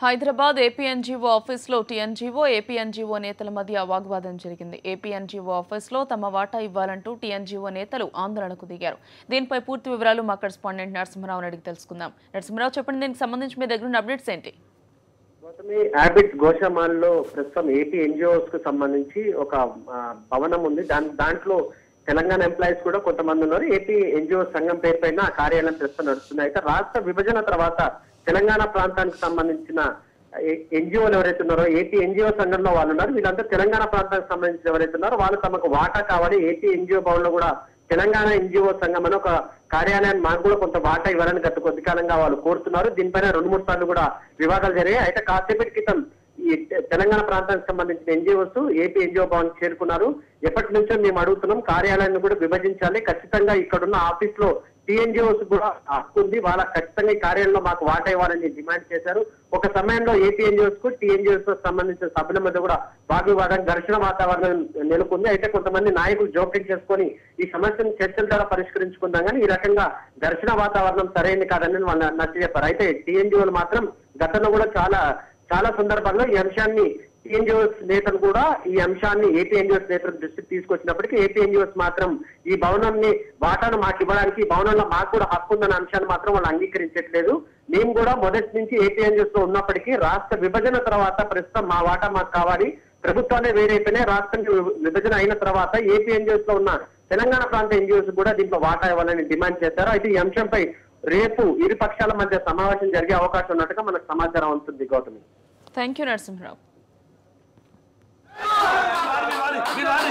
Hyderabad APNGO ఆఫీస్లో TNGO APNGO నేతల మధ్య వాగ్వాదం జరిగింది. ఏపీఎన్జీఓ ఆఫీస్లో తమ వాటా ఇవ్వాలంటూ టీఎన్జీఓ నేతలు ఆందోళనకు దిగారు. దీనిపై పూర్తి వివరాలు మా కరెస్పాండెంట్ నరసింహరావు అడిగి తెలుసుకుందాం. నరసింహరావు, చెప్పండి, దీనికి సంబంధించి మీ దగ్గర ఉన్న అప్డేట్స్ ఏంటి? హ్యాబిట్స్ గోషామాల్లో ప్రస్తుతం ఏపీ ఎన్జిఓస్ కు సంబంధించి ఒక భవనం ఉంది. దాంట్లో తెలంగాణ ఎంప్లాయీస్ కూడా కొంతమంది ఉన్నారు. ఏపీ ఎన్జిఓ సంఘం పేరు పైన కార్యాలయం ప్రస్తుతం నడుస్తుంది. అయితే రాష్ట్ర విభజన తర్వాత తెలంగాణ ప్రాంతానికి సంబంధించిన ఎన్జిఓలు ఎవరైతే ఉన్నారో ఏపీ ఎన్జిఓ సంఘంలో వాళ్ళు ఉన్నారు. వీళ్ళంతా తెలంగాణ ప్రాంతానికి సంబంధించిన ఎవరైతే ఉన్నారో వాళ్ళు తమకు వాటా కావాలి. ఏపీ ఎన్జిఓ భవన్ లో కూడా తెలంగాణ ఎన్జిఓ సంఘం అని ఒక కార్యాలయాన్ని మాకు కూడా కొంత వాటా ఇవ్వాలని గత కొద్ది కాలంగా వాళ్ళు కోరుతున్నారు. దీనిపైన 2-3 సార్లు కూడా వివాదాలు జరిగాయి. అయితే కాసేపటి క్రితం ఈ తెలంగాణ ప్రాంతానికి సంబంధించిన ఎన్జిఓస్ ఏపీ ఎన్జిఓ భవన్ చేరుకున్నారు. ఎప్పటి నుంచో మేము అడుగుతున్నాం, కార్యాలయాన్ని కూడా విభజించాలి, ఖచ్చితంగా ఇక్కడున్న ఆఫీస్ లో టీఎన్జిఓస్ కూడా హక్కు ఉంది, వాళ్ళ ఖచ్చితంగా ఈ కార్యాలయంలో మాకు వాటా ఇవ్వాలని డిమాండ్ చేశారు. ఒక సమయంలో ఏపీ ఎన్జిఓస్ కు టీఎన్జిఓస్ సంబంధించిన సభ్యుల మధ్య కూడా వాగ్వివాదం, ఘర్షణ వాతావరణం నెలకొంది. అయితే కొంతమంది నాయకులు జోక్యం చేసుకొని ఈ సమస్యను చర్చల ద్వారా పరిష్కరించుకుందాం, కానీ ఈ రకంగా ఘర్షణ వాతావరణం సరైనది కాదని వాళ్ళు నచ్చ చెప్పారు. అయితే టీఎన్జిఓలు మాత్రం గతంలో కూడా చాలా సందర్భాల్లో ఈ అంశాన్ని టీఎన్జిఓస్ నేతలు కూడా ఈ అంశాన్ని ఏపీ ఎన్జిఓస్ నేతల దృష్టికి తీసుకొచ్చినప్పటికీ ఏపీ ఎన్జిఓస్ మాత్రం ఈ భవనాన్ని వాటాను మాకు ఇవ్వడానికి, ఈ భవనంలో మాకు కూడా హక్కు ఉందన్న అంశాన్ని మాత్రం వాళ్ళు అంగీకరించట్లేదు. మేము కూడా మొదటి నుంచి ఏపీ ఎన్జిఓస్ లో ఉన్నప్పటికీ రాష్ట్ర విభజన తర్వాత ప్రస్తుతం మా వాటా మాకు కావాలి, ప్రభుత్వాలే వేరైపోయినాయి, రాష్ట్రం విభజన అయిన తర్వాత ఏపీ ఎన్జిఓస్ లో ఉన్న తెలంగాణ ప్రాంత ఎన్జిఓస్ కూడా దీంట్లో వాటా ఇవ్వాలని డిమాండ్ చేశారు. అయితే ఈ అంశంపై రేపు ఇరు పక్షాల మధ్య సమావేశం జరిగే అవకాశం ఉన్నట్టుగా మనకు సమాచారం ఉంటుంది. Gautami, thank you Narasimha Rao. Gimana?